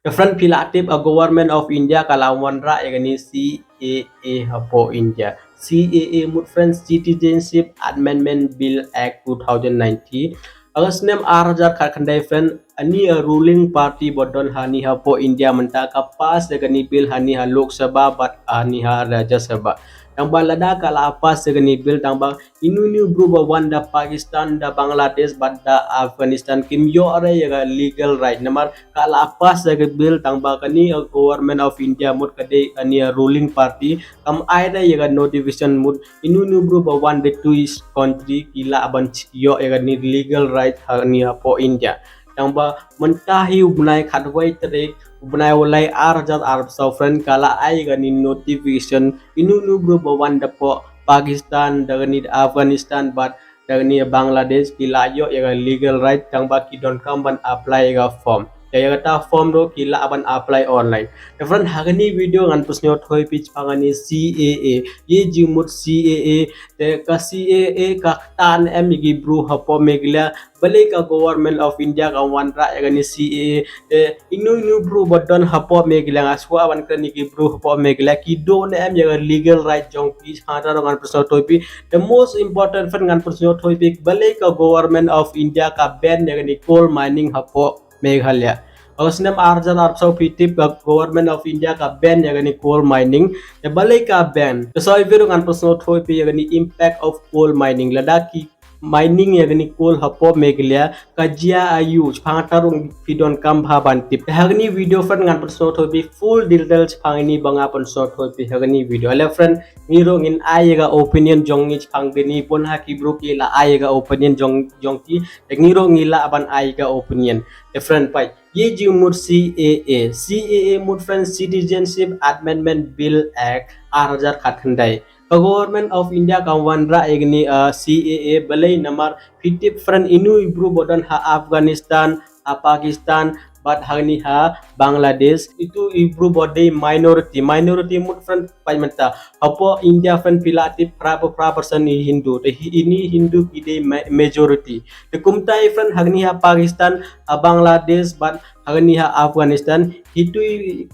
Different pilative a government of India kalawanra egani CAA hapo India. CAA mut friends Citizenship Amendment Bill Act 2019. Agas nem arjar kakandai friend ani a ruling party bodon hani hapo India menta kapas egani bill hani ha Lok Sabha but hani ha Rajya Sabha. Yang balada kala apa segani bill tangba inu berubah wanda Pakistan da Bangladesh bada Afghanistan kim yo are yaga legal right namar kala apa sega bill tangba kani government of India mut kade ani ruling party kam aida yaga no division mut inu berubah wanda two is country kila aban yo yaga ni legal right hani po India tangba mentahi ubnai khadwai tere ubnai walai arjat arab sovereign kala ai gani notification inu berubah wanda po Pakistan dengan Afghanistan but dengan Bangladesh kila yo yang legal right tang ba ki don kam ban apply ga form ya kata form do kila aban apply online different hagani video ngan pusnyo thoi pitch pangani CAA ye jimut CAA te ka CAA ka tan em gi bru hapo megla balik ka government of India ka wanra ya gani CAA te inu bru bodon hapo megla ngaswa ban kan gi bru hapo megla ki do ne em ya legal right jong pi hata ngan pusno thoi pi the most important fan ngan pusno thoi pi balik ka government of India ka ban ya gani coal mining hapo meghalaya Osnem arjan arso pitip government of India ka ban ya gani coal mining ya balai ka ban so iviru ngan personal thoi pi ya gani impact of coal mining ladaki mining ya gani coal hapo meglia kajia ayu phangatarung pidon kam bhaban tip hagni video fan ngan personal thoi pi full details phangni banga pon short thoi pi hagni video ale friend ngiro ngin ayega opinion jongi phangdeni pon ha kibro ki la ayega opinion jongki ngiro ngila aban ayega opinion different pai ye jumur CAA mut friend Citizenship Amendment Bill Act 2000 government of India ka wanra egni CAA balai namar 50 friend inu ibru bodan ha Afghanistan ha Pakistan but hagni ha Bangladesh itu ibru bodai minority mut friend paimenta apo India friend pilatif pra person ni Hindu ini Hindu kide majority the kumtai friend hagni ha Pakistan Bangladesh but hagni ha Afghanistan itu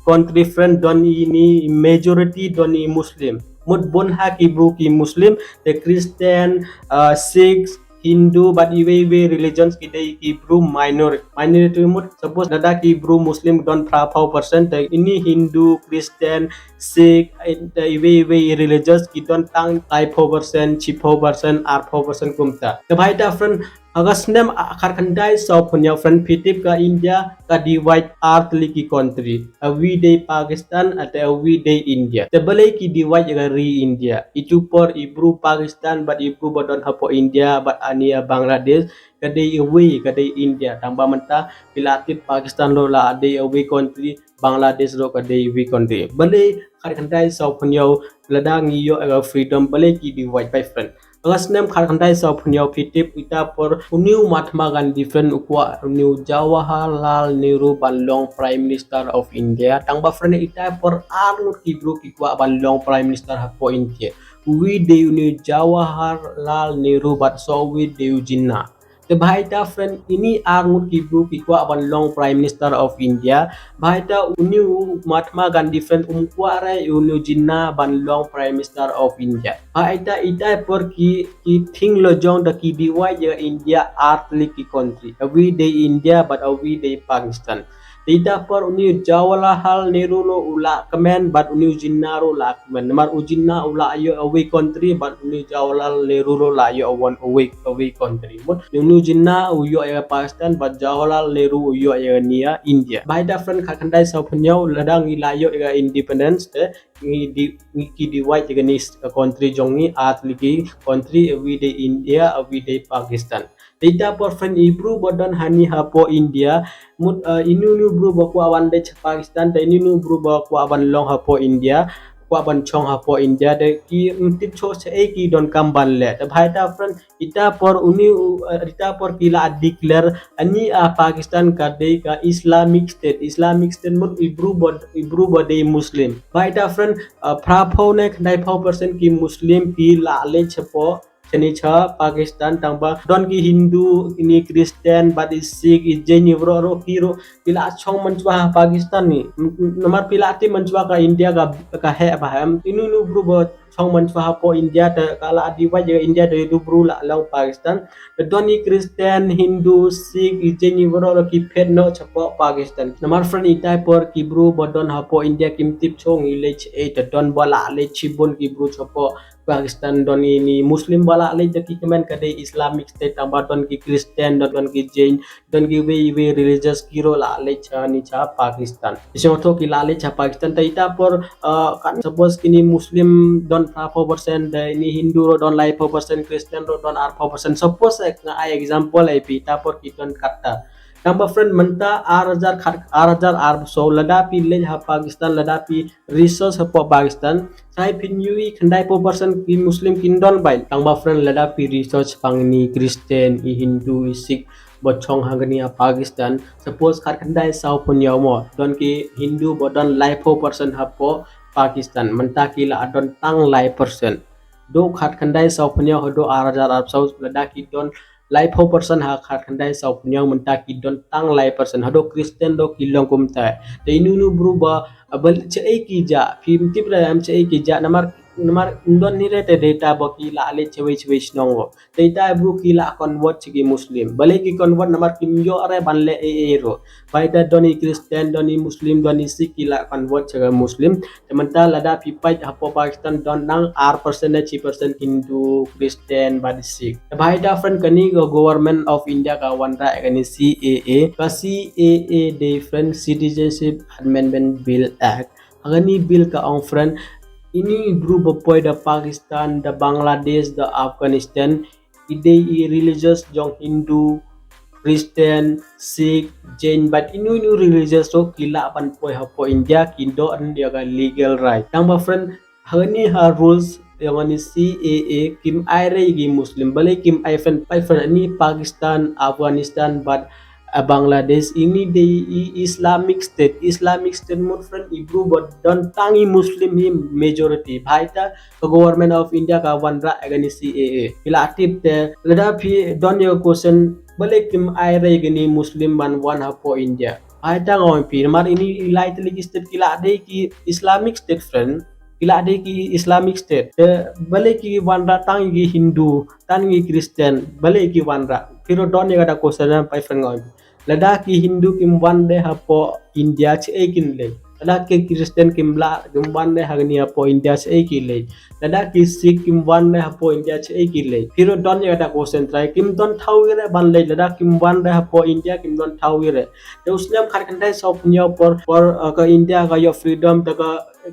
country friend don ini majority doni Muslim mud bon ha ki bru ki Muslim the Christian Sikhs Hindu but iwe religions kita ki bru minority mud suppose dada ki bru Muslim don prapau percent ini Hindu Christian Sikh iwe religious ki don tang 5% 6% 8% kumta the bhai ta friend Agas nem akar kandai so punya friend pitip ka India ka divide art liki country we day Pakistan atau we day India tebalai ki divide ka re India itu por ibru Pakistan but ibru bodon hapo India but ania Bangladesh kadai away kadai India tambah mentah pilatif Pakistan lo la day away country Bangladesh lo kadai away country balai akar kandai so punya ladang iyo freedom balai ki divide by friend Agas nem khandai sa punya pitip ita por uniu Mahatma Gandhi friend ukwa uniu Jawaharlal Nehru balong Prime Minister of India tang ba friend ita por anu kibru kikwa balong Prime Minister hapo India we de uniu Jawaharlal Nehru but so we de Jinnah the bhaita friend ini arngut kibru kikwa balong Prime Minister of India bhaita uniu Mahatma Gandhi friend umkware uniu Jinnah balong Prime Minister of India bhaita ita por ki thing lo jong da ki diwa ya India art liki country we day India but we day Pakistan Ita por uniu Jawaharlal Nehru lo ula kemen but uniu Jinnah lo la kemen namar ujinna ula ayo away country but uniu Jawaharlal Nehru lo la ayo one away country but uniu Jinnah uyo ya Pakistan but Jawaharlal Nehru uyo ya nia India by the friend kakandai sa punyau ladang ilayo ya independence ngi ki divide ya ni country jongi at ligi country everyday India everyday Pakistan Ita por friend ibru bodan hani hapo India mut inu bru baku awan de Pakistan ta inu bru baku awan long hapo India ku awan chong hapo India de ki tip cho se ki don kam ban le ta bhai ta friend ita por uni ita por kila declare ani Pakistan ka de ka Islamic State mut ibru bode Muslim bhai ta friend pra phone ne 9% ki Muslim ki la le chepo chani cha Pakistan tangba don ki Hindu ini Kristen but is Sikh is Jain bro ro kiro pila chong manchwa Pakistan ni nomor pila ti manchwa ka India ka he baham inu nu bro bo chong manchwa po India ta kala adiwa je India de du bro la long Pakistan doni Kristen Hindu Sikh is Jain bro ro ki phet no chapo Pakistan nomor friend itai por ki bro bodon ha po India kim tip chong ilech e ta don bola le chibon ki bro chapo Pakistan don ini Muslim bala le jaki kemen kade Islamic State tambah don ki Kristen don ki Jain don ki we religious kiro la le cha ni cha Pakistan isyo to ki la le cha Pakistan ta ita por kan suppose kini Muslim don 4% ini Hindu ro don 4% Kristen ro don 4% suppose ai example ai pi ta por ki don kata Number friend menta R so ladapi lej ha Pakistan ladapi resource ha Pakistan sai pinyui khandai po person ki Muslim kindon bail tangba friend ladapi research pangni Kristen I Hindu I Sikh bochong hangani ha Pakistan suppose khandai sau punyaw mo don ki Hindu bodon lai po person ha Pakistan menta ki la adon tang lai person do khandai sau punyaw do R so ladaki don lai po person ha khandai sau punyang menta ki don tang lai person ha do Kristen do kilong kumta te inu bruba abal che ki ja phim tip ra am che ki ja namar don ni re te data bo ki la ale chewe snongo te ta bru ki la convert chi Muslim bale ki convert namar kim yo are banle e ro paita doni Kristen doni Muslim doni Sikh ki la convert chi Muslim te menta lada pi pai ha Pakistan don nang R% na 3% Hindu Kristen badi Sikh bhai da friend kani government of India ka wanra kani CAA ka CAA different citizenship amendment bill act agani bill ka on friend ini group boy da Pakistan da Bangladesh da Afghanistan ide religious jong Hindu Kristen Sikh Jain but inu religious so kila pan poi ha po India kindo an dia ga legal right tang ba friend hani ha rules yang ni CAA kim ai re gi Muslim bale kim ai fan pai fan ni Pakistan Afghanistan but Bangladesh ini de Islamic State mon friend ibru but don tangi Muslim hi majority bhaita government of India ka wanra agani CAA ila active te lada phi don your question bale kim ai re gani Muslim ban one ha po India bhaita ngoi pi mar ini ilai tli state kila de ki Islamic State friend kila ade ki Islamic State bale ki wanra tangi Hindu tangi Kristen bale ki wanra piro don ya ada question pai friend ngoi lada ki Hindu kim wande ha po India che kin le lada ki Kristen kim la kim wande ha ni ha po India che ki le lada ki Sikh kim wande ha po India che ki le piro don ya ada question try kim don thawire ban le lada kim wande ha po India kim don thawire te uslam khar khandai sau punya por ka India ka yo freedom ta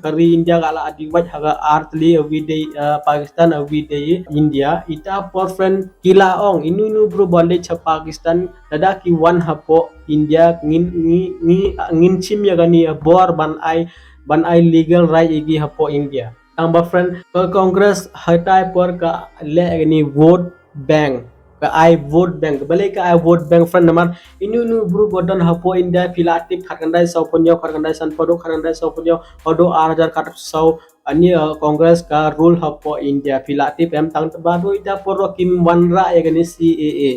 kari India kala adiwaj haga artli everyday Pakistan everyday India ita por friend kila ong inu bro bale cha Pakistan dada ki one hapo India ngin chim ya gani bor ban ai legal right igi hapo India tamba friend ka Congress hatai por ka le gani vote bank ka I vote bank bale ka I vote bank friend namar inu bro bodon hapo India pilatif kharkandai sau punyo kharkandai san podo kharkandai sau punyo odo 8000 kat sau ani Congress ka rule hapo India pilatif em tang baru ita por kim wanra ya gani CAA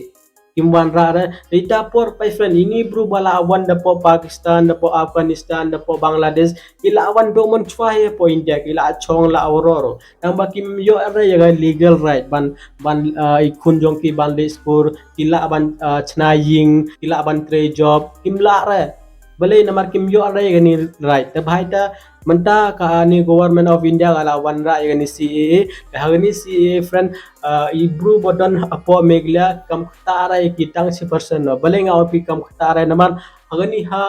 kim wanra ra ita por pai friend ini bro bala awan da po Pakistan da po Afghanistan da po Bangladesh ila awan do mon chwa he po India ila chong la auroro tamba kim yo ra ya legal right ban ikun jong ki ban le score kila ban chna ying kila ban tre job kim la ra bale namar kim yo ra ya ni right ta bhai ta menta ka ni government of India kala wanra ya ni CAA ha ni CAA friend ibru bodon apo meghalaya kam tara kitang si person no bale nga opi kam tara naman agani ha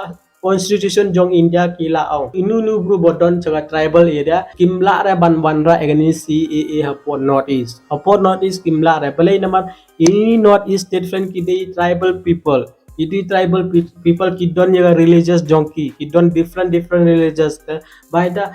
constitution jong India kila ong inu bru bodon chaga tribal area kimla ra banra agani CAA hapo north east kimla ra bale naman ini north east state friend ki dei tribal people iti tribal people ki don ya religious jong ki don different religious by the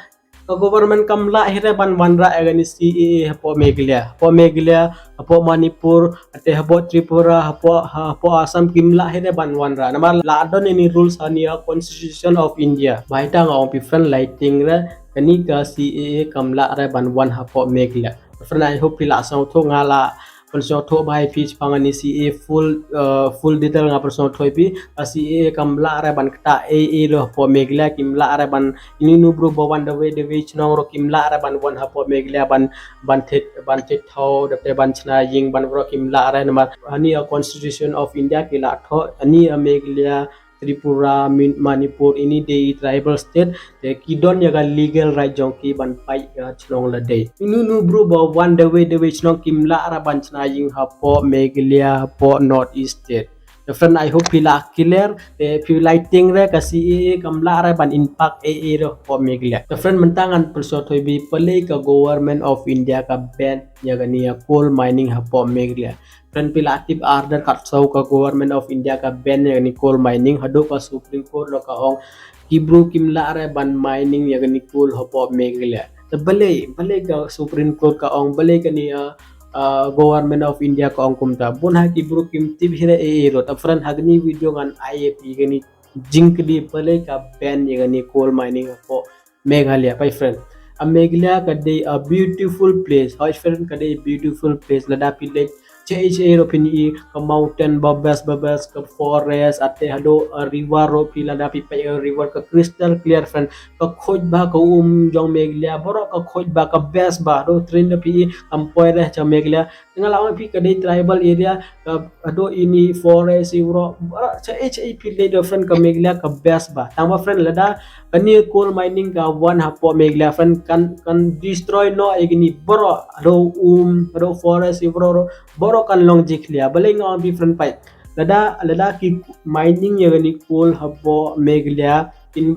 government kamla hire banra agani CAA hapo meghalaya hapo Manipur ate hapo Tripura hapo Assam kimla hire banra namar ladon ini rules ania constitution of India baita ngau different lighting ra kani ka CAA kamla ra banwan hapo meghalaya friend I hope pila sngewthuh ngala sngewthuh bai pi pangani CA full detail nga sngewthuh pi CA kamla are ban kta AA lo po megla kimla are ban ini nu bro bawan de we chnong ro kimla are ban wan ha po megla ban tet thau de ban chna ying ban ro kimla are na ani a constitution of India kila tho ani a megla Tripura, Manipur, ini de tribal state, de kidon yaga legal right jong ki ban pai chnong la day. Inu nu bro ba one the way chnong kim la ara ban chna ying ha po Meghalaya po North East state. The friend I hope pila clear if you lighting re kasi kamla ara ban impact ro po Meghalaya. The friend mentangan perso thoi bi pale ka government of India ka ban yaga ni coal mining ha po Meghalaya. Friend pila active order kat sau ka government of India ka ban yaga ni coal mining hado ka Supreme Court lo ka ong kibru kimla are ban mining yaga ni coal ha po Meghalaya. The bale ka Supreme Court ka ong bale ka ni government of India ka ong kumta bon ha kibru kim tib hira ro ta friend hagni video ngan IAP gani jink di bale ka ban yaga ni coal mining ha po Meghalaya pai friend. A Meghalaya ka day a beautiful place. How friend ka day beautiful place lada pile ro pini ka mountain babas ka forest ate hado river ro pila da pipai river ka crystal clear friend ka khoj ba ka jong Meghalaya boro ka khoj ba ka best ba do train da pi ampoi re cha Meghalaya ngala pi ka dei tribal area ka hado ini forest boro cha pile do friend ka Meghalaya ka best ba tama friend lada kani coal mining ka one hapo Meghalaya friend kan destroy no igni boro hado forest boro kan long jiklia baleng on different pipe lada ki mining ya ni coal hapo Meghalaya in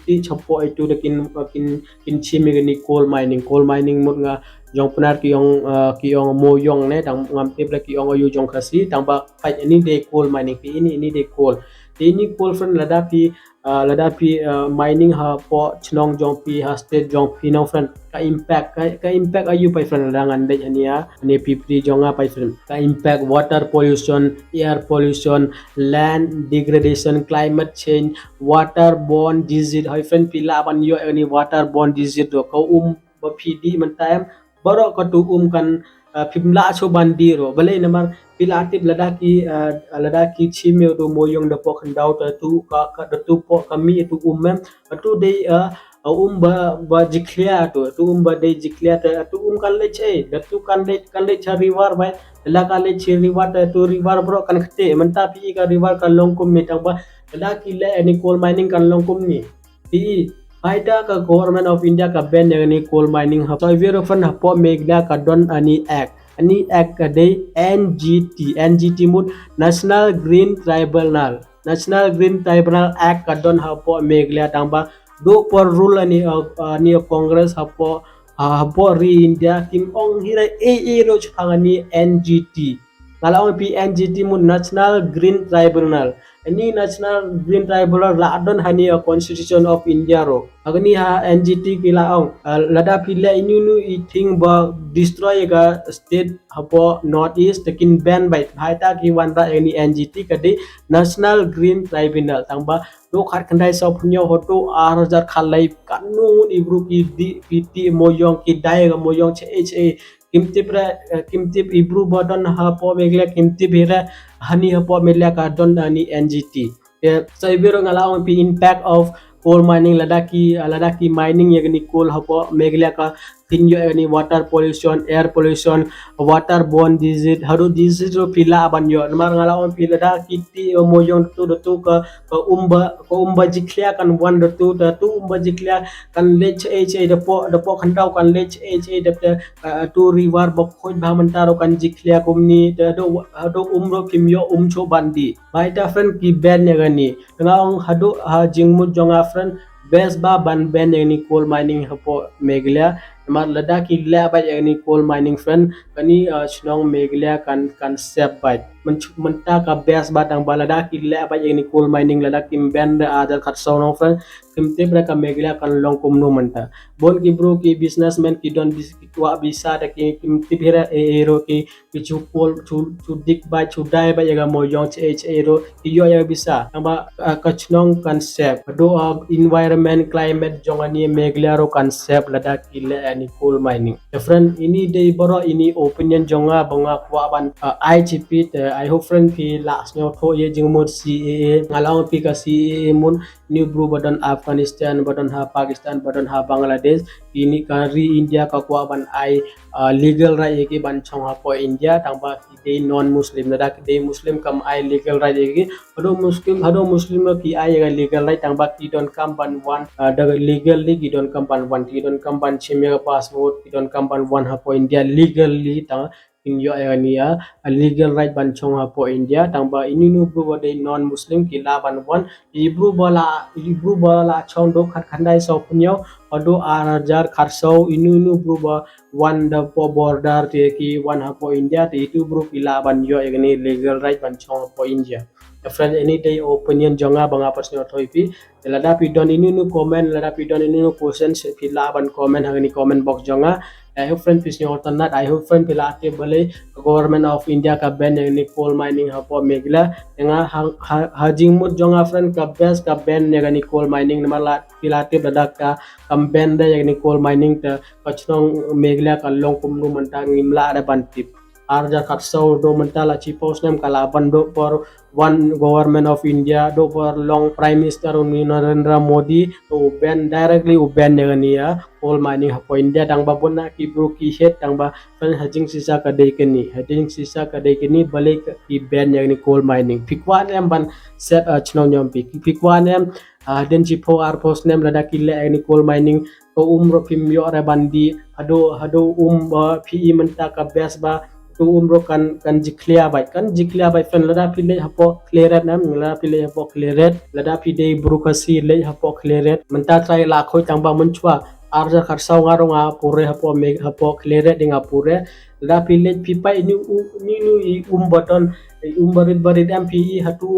ti chapo itu de kin chimi ni coal mining mut nga jong penar ki yong moyong ne dang ngam te ki yong ayu jong Khasi dang ba pai ini de coal mining pi ini de coal ini coal friend lada pi mining ha po chnong jong pi ha state jong pi no friend ka impact ayu pai friend langan de ania ne pi jonga pai friend ka impact water pollution air pollution land degradation climate change waterborne disease hai friend pila ban yo ani waterborne disease do ko ba pd man time baro ko tu kan pimla cho bandiro balai namar pilatif ladaki chime do moyong da pok ndau ta tu ka da tu po kami tu mem tu dei ba jiklia tu ba dei jiklia ta tu kan le che da tu kan le cha river bai la kan le che river ta tu river bro kan khte manta pi ka river kan longkum mi tang ba ladaki le ani coal mining kan longkum ni pi Paita ka government of India ka ban ni coal mining ha so vero fan ha po Meghalaya ka don ani act ka day NGT mut National Green Tribunal Act ka don ha po Meghalaya tamba do por rule ani Congress ha po ri India kim ong hira ro changani NGT kalau pi NGT mut National Green Tribunal ini National Green Tribunal ladon hani a Constitution of India ro agni ha NGT kilaong lada pila ini nu I think ba destroy ga state hapo North East takin ban by haita ki wanda ini NGT kade National Green Tribunal tangba do khat khandai so phunyo hoto 8000 khalai kanun ibru ki pt moyong ki dai ga moyong che kimtip ibru bodon ha po Meghalaya kimtip hira hani ha po Meghalaya ka don ani NGT so ibero ngalaong pi impact of coal mining ladaki mining yagni coal ha po Meghalaya ka tinyo ani water pollution air pollution waterborne disease haru disease ro pila banyo mar ngalaong pila da kiti moyong tu ka umba jiklia kan wan tu umba jiklia kan lech de po khandau kan lech de tu river ba khoj ba mantaro kan jiklia kumni do umro kimyo umcho bandi baita friend ki ben yagani ngaong hado ha jingmu jonga friend best ba ban ben yani coal mining hapo Meghalaya mar ladaki la ba yani coal mining friend kani chnong Meghalaya kan sep ba menta ka best ba tang baladaki la ba yani coal mining ladaki ben adal khat sono friend kimte bra ka Meghalaya kan long kumno menta bon ki bro ki businessman ki don wa bisa da ki kimte bira ero ki chu pol chu dik ba chu dai ba yaga moyong che ero yo ya bisa amba kachnong concept do environment climate jongani Meghalaya ro concept ladaki le ni coal mining. The friend ini day boro ini opinion jonga bonga kwa ban I chipit I hope friend pi la sngewthuh ye jingmut CAA ngalang pi ka CAA mun new bru badan Afghanistan badan ha Pakistan badan ha Bangladesh ini ka ri India ka kwa ban I legal right ye ki ban chong ha po India tangba ki non muslim da ki muslim kam I legal right ye ki hado muslim ki I legal right tangba ki don kam ban one the legally ki don kam ban one ki don kam ban chimya passport ki don kam ban one ha po India legally tang in yo ania a legal right ban chong ha po India tangba ininu bru de non muslim ki la ban one ibru bala chong do khat khandai so punyo odo arajar kharso inu bru ba one the po border te ki one ha po India te itu bru ki la ban yo agni legal right ban chong po India. The friend any day opinion jonga banga personal thoipi lada pi don inu comment lada pi don inu questions pi la ban comment hagni comment box jonga. I hope friend fishing or not. I hope friend pilate bale government of India ka ban ni coal mining hapo megla nga hajing mut jonga friend ka best ka ban ni coal mining namala pilate badak ka ban da ni coal mining ta kachnong megla ka long kumnu manta ngimla ada bantip arja khatso do mentala chipos nem kala bando por one government of India do por long prime minister Narendra Modi to ban directly ban negania coal mining hapo India dang babona ki bro ki het dang ba fan hajing sisa ka dei keni balik ki ban ni coal mining pikwan em ban set chno nyom pikwan em den chipo ar post nem lada ki le ni coal mining ko umro pim yo re bandi hado pi menta ka bes ba tu umro kan jiklia bai fan lada pile hapo clearet nam lada pile hapo clearet lada pide brukasi le hapo clearet menta trai la khoi tangba munchwa arja kharsau ngarong a pure hapo clearet dinga pure lada pile pipai ni baton barit mpi hatu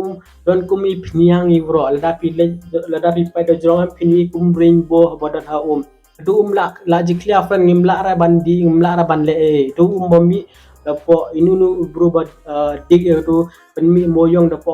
don kumi pniang ibro lada pipai do jong pni rainbow badan ha la jiklia fan ngimla ra bandi ngimla ra ban le mami dapo inunu berubah dig itu penmi moyong dapo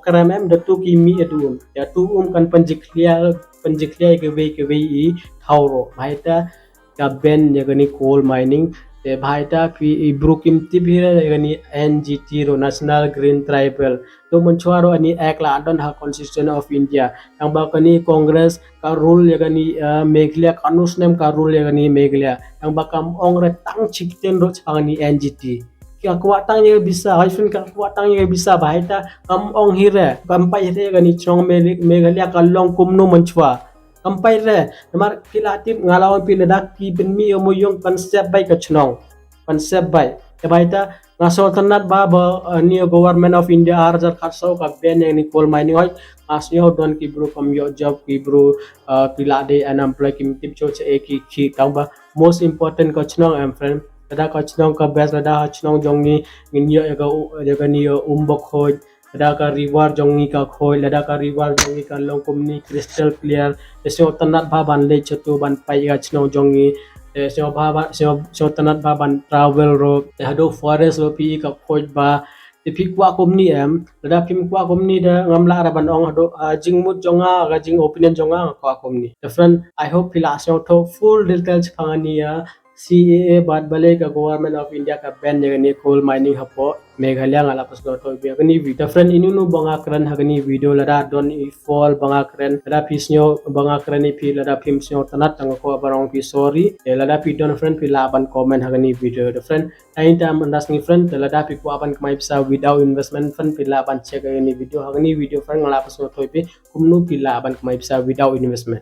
keramem datu kimi itu ya tu kan penjiklia ke i thauro baita ka ben ya gani coal mining te baita pi ibru kimti bhira ya gani NGT ro National Green Tribal to menchuaro ani ekla don ha constitution of India yang bakani congress ka rule ya gani meghalaya kanus nem ka rule ya gani meghalaya yang bakam ong retang chikten ro changani NGT kya kuatang ye bisa haifun ka kuatang ye bisa bahita kam ong hire kampai re gani chong meghalaya ka long kumno manchwa kampai re namar pilatim ngalawan piladak ki benmi omoyong konsep bai ka chnong konsep bai ke baita ngaso tynnad ba ni government of India arjar kharso ka ben ni coal mining hoy asyo don ki bro kam yo job ki bro pilade unemployed kim tip cho che ki tamba most important ka chnong am friend kada ka chnong ka best kada chnong jong ni nyo ga ni umbok hoy lada ka river jongi ka khoi lada ka river jongi ka long kumni crystal clear esyo tynnad ba ban le chotu ban pai ga chno jongi esyo tynnad ba ban travel ro hado forest ro pi ka khoi ba pi kwa kumni em lada pim kwa kumni da ngamla ra ban ong hado jingmut jonga ga jing opinion jonga kwa kumni the friend I hope pila to full details pangania CAA bad bale ka government of India ka ban ni coal mining hapo meghalaya ngala paslo to bi agni video friend inunu banga kran hagni video lada don I fall banga kran lada pisnyo banga kran pi lada pimsnyo tanat tang ko barong pi sorry lada pi don friend pi laban comment hagni video the friend time time andas ni friend lada pi ko aban kamai bisa without investment friend pi laban check ni video hagni video friend ngala paslo to pi kumnu pi laban kamai bisa without investment